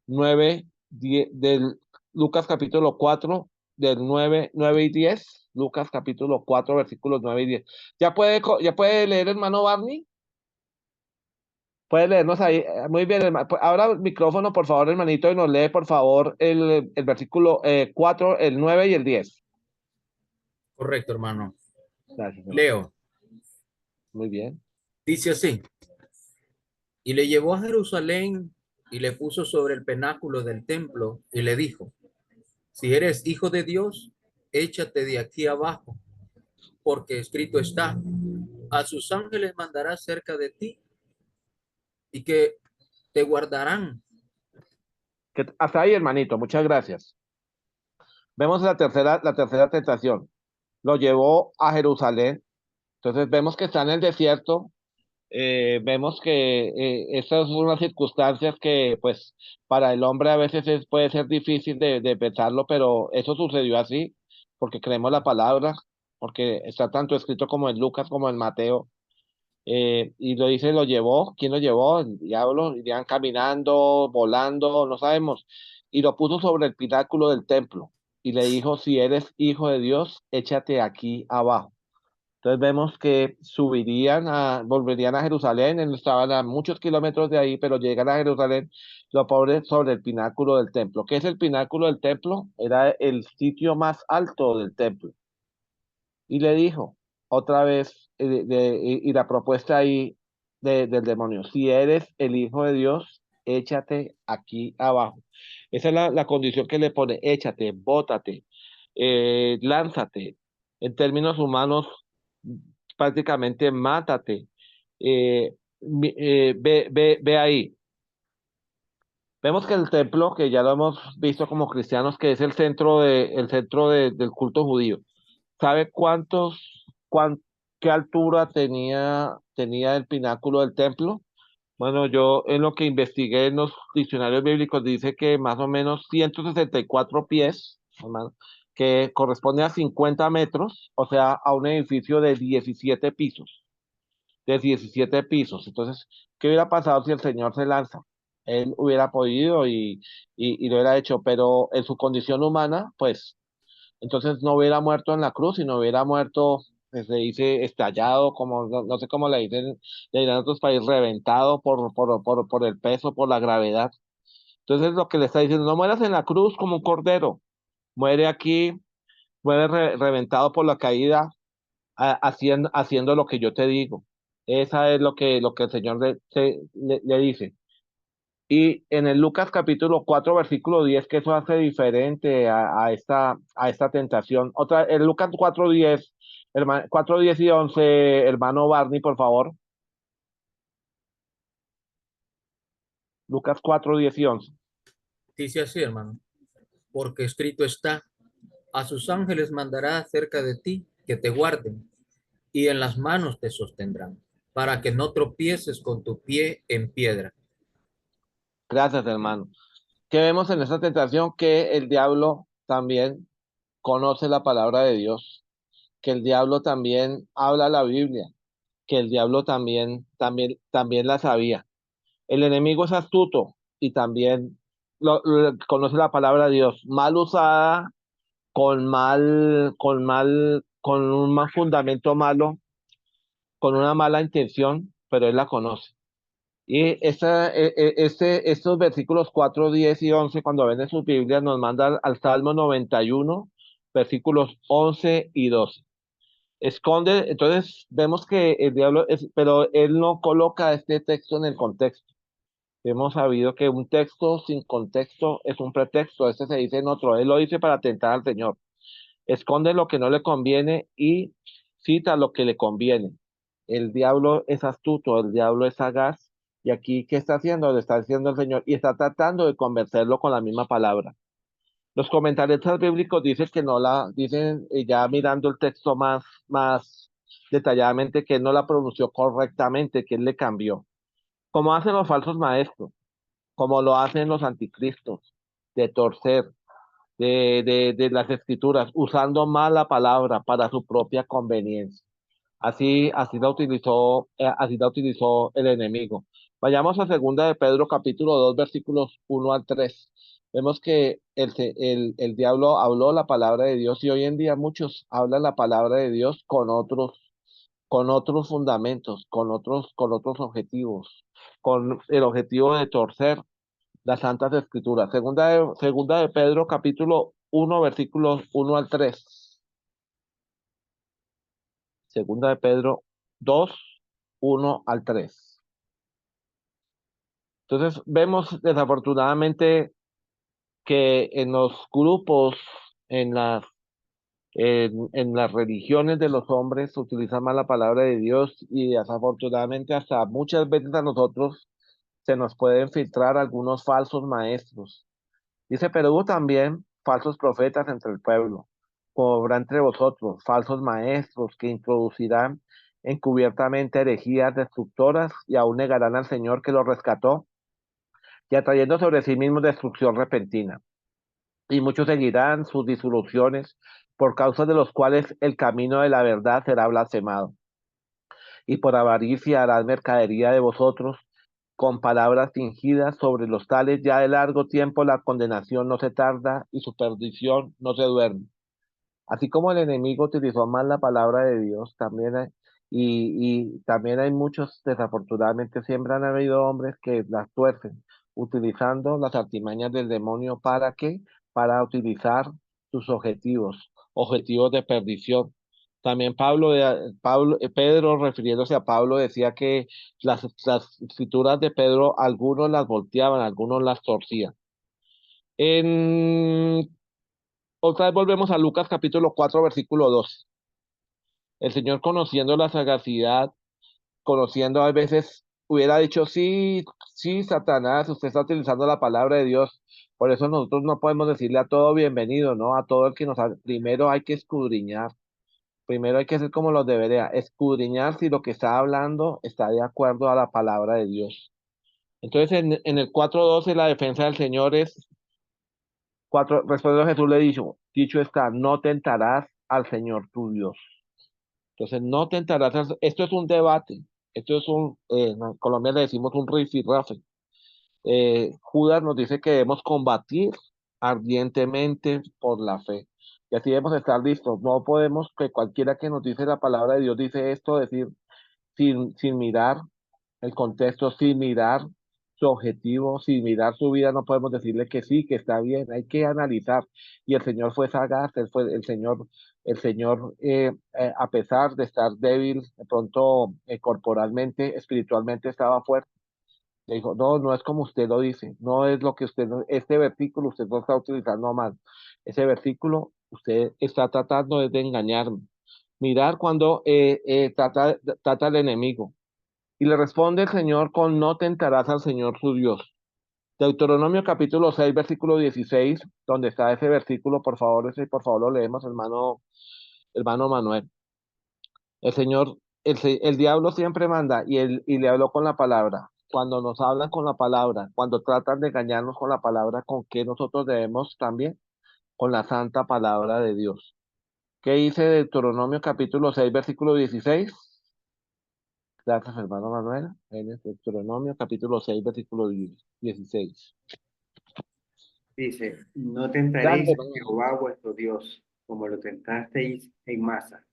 9, 10, del Lucas capítulo 4, del 9 y 10. Lucas capítulo 4, versículos 9 y 10. ¿Ya puede leer, hermano Barney? Puede leernos ahí. Muy bien, hermano. Abra el micrófono, por favor, hermanito, y nos lee, por favor, el versículo 4, el 9 y el 10. Correcto, hermano. Gracias, hermano. Leo, Muy bien. dice así, y le llevó a Jerusalén y le puso sobre el penáculo del templo y le dijo, si eres hijo de Dios, échate de aquí abajo, porque escrito está, a sus ángeles mandará cerca de ti y que te guardarán. Hasta ahí, hermanito. Muchas gracias. Vemos la tercera tentación. Lo llevó a Jerusalén. Entonces vemos que está en el desierto. Vemos que estas son unas circunstancias que, pues, para el hombre a veces puede ser difícil de pensarlo, pero eso sucedió así, porque creemos la palabra, porque está tanto escrito como en Lucas como en Mateo. Y lo dice, lo llevó. ¿Quién lo llevó? El diablo. Irían caminando, volando, no sabemos. Y lo puso sobre el pináculo del templo. Y le dijo, si eres hijo de Dios, échate aquí abajo. Entonces vemos que volverían a Jerusalén, estaban a muchos kilómetros de ahí, pero llegan a Jerusalén, lo ponen sobre el pináculo del templo. ¿Qué es el pináculo del templo? Era el sitio más alto del templo. Y le dijo otra vez, y la propuesta ahí del demonio, si eres el Hijo de Dios, échate aquí abajo. Esa es la condición que le pone, échate, bótate, lánzate. En términos humanos, prácticamente mátate. Ve ahí. Vemos que el templo, que ya lo hemos visto como cristianos, que es el centro del culto judío. ¿Sabe qué altura tenía el pináculo del templo? Bueno, yo en lo que investigué en los diccionarios bíblicos dice que más o menos 164 pies, hermano, que corresponde a 50 metros, o sea, a un edificio de 17 pisos, de 17 pisos. Entonces, ¿qué hubiera pasado si el Señor se lanza? Él hubiera podido y lo hubiera hecho, pero en su condición humana, pues entonces no hubiera muerto en la cruz, sino hubiera muerto, se dice, estallado, como no sé cómo le dirán en otros países, reventado por el peso, por la gravedad. Entonces lo que le está diciendo, no mueras en la cruz como un cordero, muere aquí, muere reventado por la caída, haciendo lo que yo te digo. Esa es lo que el Señor le dice. Y en el Lucas capítulo 4 versículo 10 que eso hace diferente a esta tentación. El Lucas 4:10, 4:10 y 11, hermano Barney, por favor. Lucas 4:10 y 11. Dice así, hermano, porque escrito está, a sus ángeles mandará cerca de ti que te guarden y en las manos te sostendrán, para que no tropieces con tu pie en piedra. Gracias, hermano. ¿Qué vemos en esta tentación? Que el diablo también conoce la palabra de Dios, que el diablo también habla la Biblia, que el diablo también la sabía. El enemigo es astuto y también conoce la palabra de Dios, mal usada, con un mal fundamento malo, con una mala intención, pero él la conoce. Y estos versículos 4, 10 y 11, cuando ven en sus Biblias, nos mandan al Salmo 91, versículos 11 y 12. Esconde, entonces vemos que el diablo pero él no coloca este texto en el contexto. Hemos sabido que un texto sin contexto es un pretexto, este se dice en otro, él lo dice para tentar al Señor. Esconde lo que no le conviene y cita lo que le conviene. El diablo es astuto, el diablo es sagaz Y aquí, ¿qué está haciendo? Le está diciendo el Señor y está tratando de convencerlo con la misma palabra. Los comentaristas bíblicos dicen que no dicen ya mirando el texto más detalladamente, que él no la pronunció correctamente, que él le cambió. Como hacen los falsos maestros, como lo hacen los anticristos, de torcer, de las escrituras, usando mal la palabra para su propia conveniencia. Así la utilizó el enemigo. Vayamos a segunda de Pedro capítulo 2 versículos 1 al 3. Vemos que el diablo habló la palabra de Dios y hoy en día muchos hablan la palabra de Dios con otros fundamentos, con otros objetivos, con el objetivo de torcer las Santas Escrituras. Segunda de Pedro capítulo 1 versículos 1 al 3. Segunda de Pedro 2 1 al 3. Entonces, vemos desafortunadamente que en los grupos, en las religiones de los hombres, se utiliza mal la palabra de Dios y desafortunadamente hasta muchas veces a nosotros se nos pueden filtrar algunos falsos maestros. Dice, pero hubo también falsos profetas entre el pueblo, como habrá entre vosotros falsos maestros que introducirán encubiertamente herejías destructoras y aún negarán al Señor que los rescató y atrayendo sobre sí mismos destrucción repentina. Y muchos seguirán sus disoluciones, por causa de los cuales el camino de la verdad será blasfemado. Y por avaricia harán mercadería de vosotros con palabras fingidas. Sobre los tales ya de largo tiempo la condenación no se tarda y su perdición no se duerme. Así como el enemigo utilizó mal la palabra de Dios, y también hay muchos, desafortunadamente, siempre han habido hombres que las tuercen, utilizando las artimañas del demonio. ¿Para qué? Para utilizar sus objetivos de perdición. También Pedro, refiriéndose a Pablo, decía que las escrituras de Pedro, algunos las volteaban, algunos las torcían. En Otra vez volvemos a Lucas capítulo 4 versículo 2. El Señor, conociendo la sagacidad, conociendo, a veces hubiera dicho, sí, sí, Satanás, usted está utilizando la palabra de Dios. Por eso nosotros no podemos decirle a todo bienvenido, ¿no? A todo el que primero hay que escudriñar. Primero hay que hacer como los debería, escudriñar si lo que está hablando está de acuerdo a la palabra de Dios. Entonces, en el 4:12, la defensa del Señor es respondiendo Jesús le dicho está, no tentarás al Señor tu Dios. Entonces, no tentarás, esto es un debate, esto es en Colombia le decimos un rifirrafe. Judas nos dice que debemos combatir ardientemente por la fe. Y así debemos estar listos. No podemos que cualquiera que nos dice la palabra de Dios dice esto, decir sin mirar el contexto, sin mirar su objetivo, sin mirar su vida, no podemos decirle que sí, que está bien, hay que analizar. Y el Señor fue sagaz, el Señor, a pesar de estar débil, de pronto corporalmente, espiritualmente estaba fuerte. Le dijo, no, no es como usted lo dice, no es lo que este versículo usted no está utilizando mal. Ese versículo usted está tratando de engañarme. Mirar cuando trata el enemigo. Y le responde el Señor con no tentarás al Señor su Dios. Deuteronomio capítulo 6 versículo 16, donde está ese versículo, por favor lo leemos, hermano Manuel. El Señor, el diablo siempre manda y le habló con la palabra. Cuando nos hablan con la palabra, cuando tratan de engañarnos con la palabra, ¿con qué nosotros debemos también? Con la santa palabra de Dios. ¿Qué dice Deuteronomio capítulo 6 versículo 16? Gracias, hermano Manuel. En el Deuteronomio capítulo 6 versículo 16. Dice, no Gracias, tentaréis a hermano. Jehová vuestro Dios, como lo tentasteis en Masa.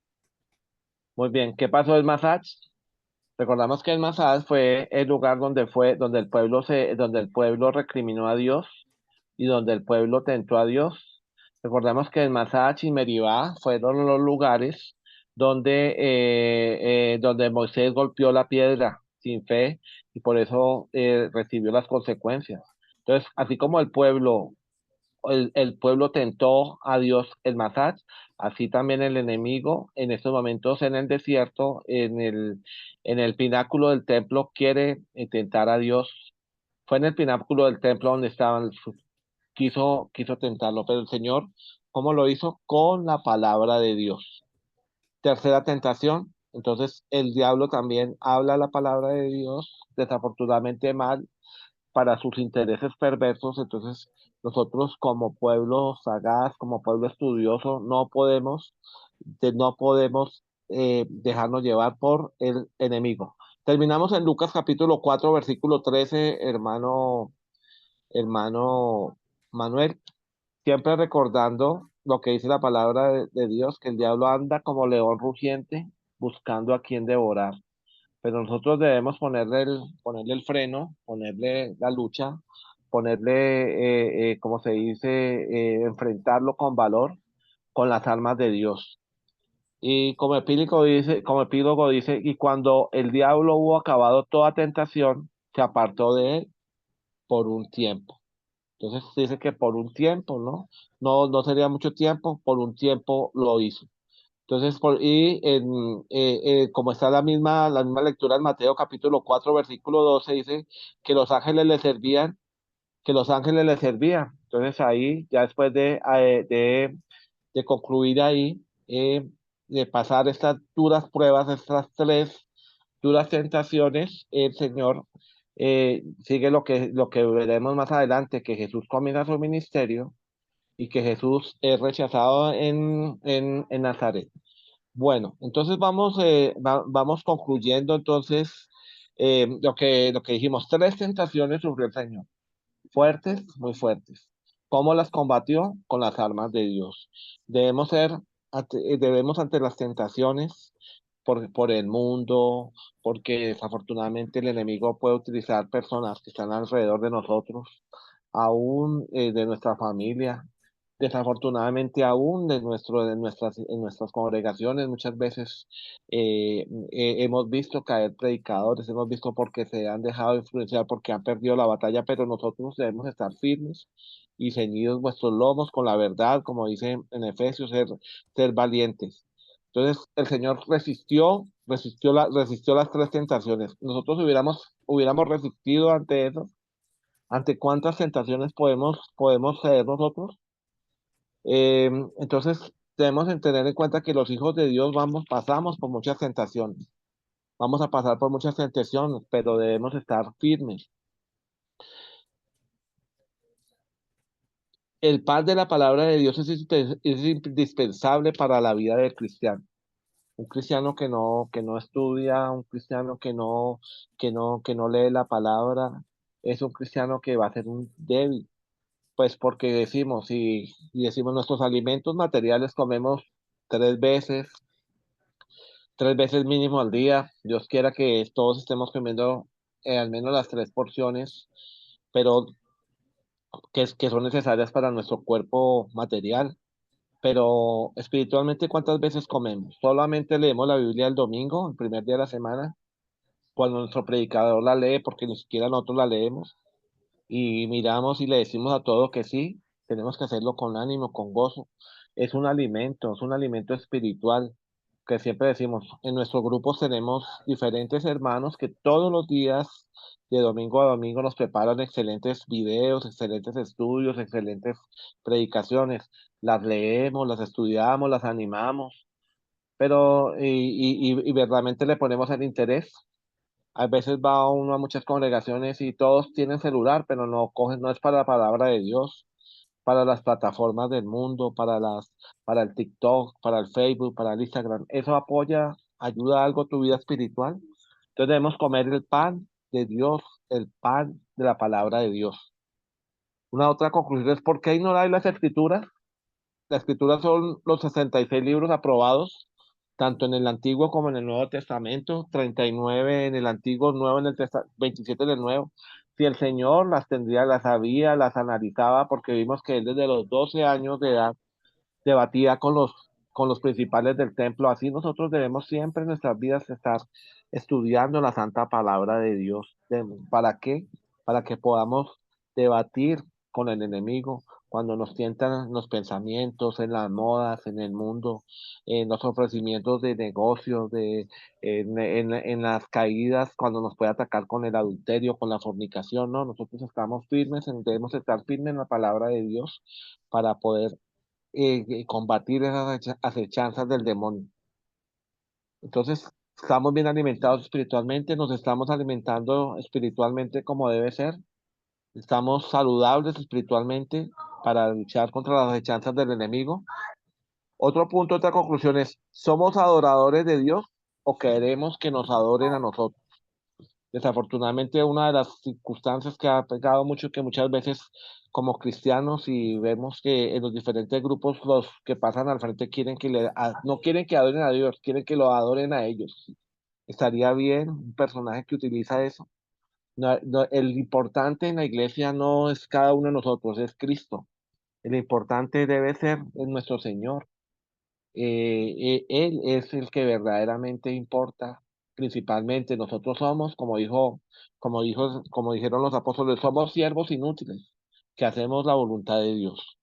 Muy bien, ¿qué pasó en Masach? Recordamos que en Masach fue el lugar donde el pueblo recriminó a Dios y donde el pueblo tentó a Dios. Recordamos que en Masach y Meribá fueron los lugares donde Moisés golpeó la piedra sin fe y por eso recibió las consecuencias. Entonces, así como el pueblo el pueblo tentó a Dios el Masach, así también el enemigo en estos momentos en el desierto, en el pináculo del templo, quiere tentar a Dios. Fue en el pináculo del templo donde estaban, quiso tentarlo, pero el Señor, ¿cómo lo hizo? Con la palabra de Dios. Tercera tentación, entonces el diablo también habla la palabra de Dios, desafortunadamente mal, para sus intereses perversos. Entonces nosotros como pueblo sagaz, como pueblo estudioso, no podemos dejarnos llevar por el enemigo. Terminamos en Lucas capítulo 4 versículo 13, hermano Manuel, siempre recordando lo que dice la palabra de Dios, que el diablo anda como león rugiente buscando a quien devorar. Pero nosotros debemos ponerle el freno, ponerle la lucha, ponerle, como se dice, enfrentarlo con valor, con las armas de Dios. Y como epílogo dice, y cuando el diablo hubo acabado toda tentación, se apartó de él por un tiempo. Entonces dice que por un tiempo, ¿no? No sería mucho tiempo, por un tiempo lo hizo. Entonces, como está la misma lectura en Mateo capítulo 4 versículo 12 dice que los ángeles le servían, que los ángeles le servían. Entonces ahí, ya después de concluir ahí, de pasar estas duras pruebas, estas tres duras tentaciones, el Señor sigue lo que veremos más adelante, que Jesús comienza su ministerio y que Jesús es rechazado en Nazaret. Bueno, entonces vamos concluyendo entonces lo que dijimos, tres tentaciones sufrió el Señor, fuertes, muy fuertes. ¿Cómo las combatió? Con las armas de Dios. Debemos ante las tentaciones por el mundo, porque desafortunadamente el enemigo puede utilizar personas que están alrededor de nosotros, aún de nuestra familia, desafortunadamente aún en nuestras congregaciones. Muchas veces hemos visto caer predicadores, hemos visto porque se han dejado influenciar, porque han perdido la batalla, pero nosotros debemos estar firmes y ceñidos vuestros lomos con la verdad, como dice en Efesios, ser valientes. Entonces el Señor resistió las tres tentaciones. Nosotros hubiéramos resistido ante eso. ¿Ante cuántas tentaciones podemos ceder nosotros? Eh, entonces, debemos en tener en cuenta que los hijos de Dios pasamos por muchas tentaciones, vamos a pasar por muchas tentaciones, pero debemos estar firmes. El pan de la palabra de Dios es indispensable para la vida del cristiano. Un cristiano que no estudia, un cristiano que no lee la palabra, es un cristiano que va a ser un débil. Pues porque y decimos nuestros alimentos materiales comemos tres veces, tres veces mínimo al día. Dios quiera que todos estemos comiendo al menos las tres porciones, pero que son necesarias para nuestro cuerpo material. Pero espiritualmente, ¿cuántas veces comemos? Solamente leemos la Biblia el domingo, el primer día de la semana, cuando nuestro predicador la lee, porque ni siquiera nosotros la leemos, y miramos y le decimos a todo que sí, tenemos que hacerlo con ánimo, con gozo. Es un alimento espiritual que siempre decimos, en nuestros grupos tenemos diferentes hermanos que todos los días, de domingo a domingo, nos preparan excelentes videos, excelentes estudios, excelentes predicaciones. Las leemos, las estudiamos, las animamos, pero y verdaderamente le ponemos el interés. A veces va uno a muchas congregaciones y todos tienen celular, pero no es para la palabra de Dios, para las plataformas del mundo, para el TikTok, para el Facebook, para el Instagram. Eso ayuda algo a tu vida espiritual. Entonces debemos comer el pan de Dios, el pan de la palabra de Dios. Una otra conclusión es: ¿por qué ignorar las escrituras? Las escrituras son los 66 libros aprobados, tanto en el Antiguo como en el Nuevo Testamento, 39 en el Antiguo, 9 en el 27 en el Nuevo. Si el Señor las tendría, las sabía, las analizaba, porque vimos que él desde los 12 años de edad debatía con los principales del templo. Así nosotros debemos siempre en nuestras vidas estar estudiando la santa palabra de Dios. ¿Para qué? Para que podamos debatir con el enemigo, cuando nos tientan los pensamientos, en las modas, en el mundo, en los ofrecimientos de negocios, en las caídas, cuando nos puede atacar con el adulterio, con la fornicación, ¿no? Nosotros estamos firmes, debemos estar firmes en la palabra de Dios para poder combatir esas acechanzas del demonio. Entonces, estamos bien alimentados espiritualmente, nos estamos alimentando espiritualmente como debe ser, estamos saludables espiritualmente para luchar contra las acechanzas del enemigo. Otro punto, otra conclusión es, ¿somos adoradores de Dios o queremos que nos adoren a nosotros? Desafortunadamente, una de las circunstancias que ha pegado mucho es que muchas veces como cristianos y vemos que en los diferentes grupos los que pasan al frente quieren no quieren que adoren a Dios, quieren que lo adoren a ellos. Estaría bien un personaje que utiliza eso. El importante en la iglesia no es cada uno de nosotros, es Cristo. El importante debe ser nuestro Señor. Él es el que verdaderamente importa. Principalmente nosotros somos, como dijeron los apóstoles, somos siervos inútiles, que hacemos la voluntad de Dios.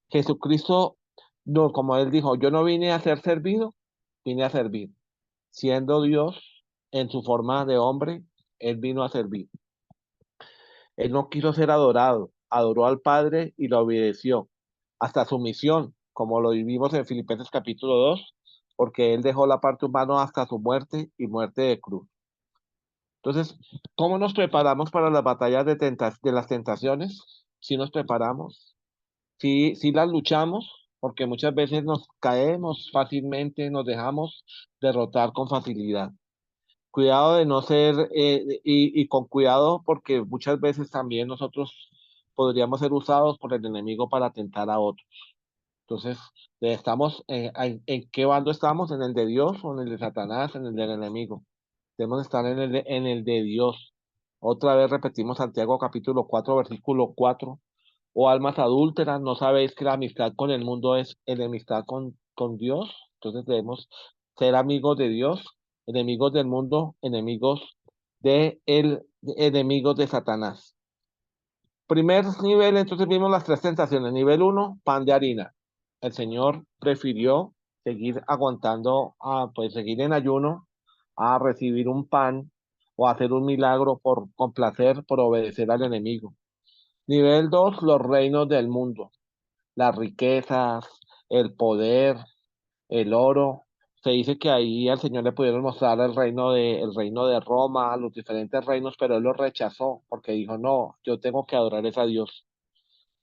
Jesucristo, no, como él dijo, yo no vine a ser servido, vine a servir. Siendo Dios en su forma de hombre, él vino a servir. Él no quiso ser adorado, adoró al Padre y lo obedeció hasta su misión, como lo vivimos en Filipenses capítulo 2, porque él dejó la parte humana hasta su muerte y muerte de cruz. Entonces, ¿cómo nos preparamos para las batallas de las tentaciones? Si nos preparamos, si las luchamos, porque muchas veces nos caemos fácilmente, nos dejamos derrotar con facilidad. Cuidado de no ser, y con cuidado porque muchas veces también nosotros podríamos ser usados por el enemigo para tentar a otros. Entonces, estamos, ¿en qué bando estamos? ¿En el de Dios o en el de Satanás, en el del enemigo? Debemos estar en el de Dios. Otra vez repetimos Santiago capítulo 4, versículo 4. O almas adúlteras, ¿no sabéis que la amistad con el mundo es enemistad con Dios? Entonces debemos ser amigos de Dios, enemigos del mundo, enemigos de Satanás. Primer nivel, entonces vimos las tres tentaciones. Nivel 1, pan de harina. El Señor prefirió seguir aguantando, pues seguir en ayuno, a recibir un pan o hacer un milagro por complacer, por obedecer al enemigo. Nivel 2, los reinos del mundo, las riquezas, el poder, el oro. Se dice que ahí al Señor le pudieron mostrar el reino de Roma, los diferentes reinos, pero él los rechazó porque dijo, no, yo tengo que adorar es a Dios.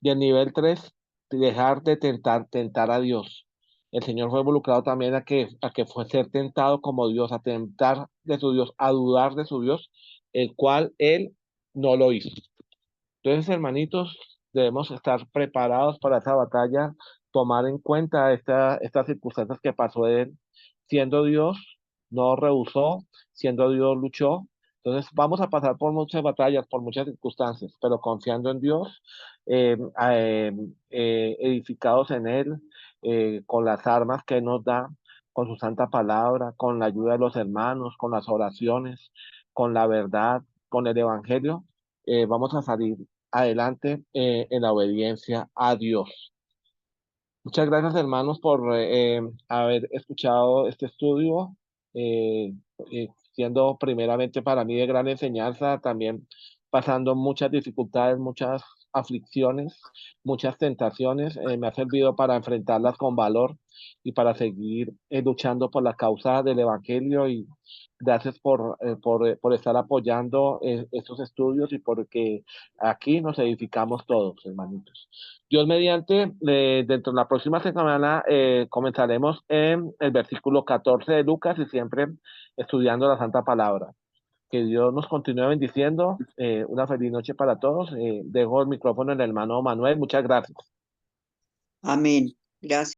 Y el nivel 3, dejar de tentar a Dios. El Señor fue involucrado también a que fue ser tentado como Dios, a tentar de su Dios, a dudar de su Dios, el cual él no lo hizo. Entonces, hermanitos, debemos estar preparados para esa batalla, tomar en cuenta estas circunstancias que pasó él. Siendo Dios, no rehusó, siendo Dios luchó. Entonces, vamos a pasar por muchas batallas, por muchas circunstancias, pero confiando en Dios, eh, eh, edificados en Él, con las armas que Él nos da, con su santa palabra, con la ayuda de los hermanos, con las oraciones, con la verdad, con el evangelio, vamos a salir adelante en la obediencia a Dios. Muchas gracias, hermanos, por haber escuchado este estudio, eh, siendo primeramente para mí de gran enseñanza, también pasando muchas dificultades, muchas aflicciones, muchas tentaciones. Me ha servido para enfrentarlas con valor y para seguir luchando por la causa del Evangelio. Y gracias por estar apoyando estos estudios y porque aquí nos edificamos todos, hermanitos. Dios mediante, dentro de la próxima semana comenzaremos en el versículo 14 de Lucas y siempre estudiando la Santa Palabra. Que Dios nos continúe bendiciendo. Una feliz noche para todos. Dejo el micrófono en el hermano Manuel. Muchas gracias. Amén. Gracias.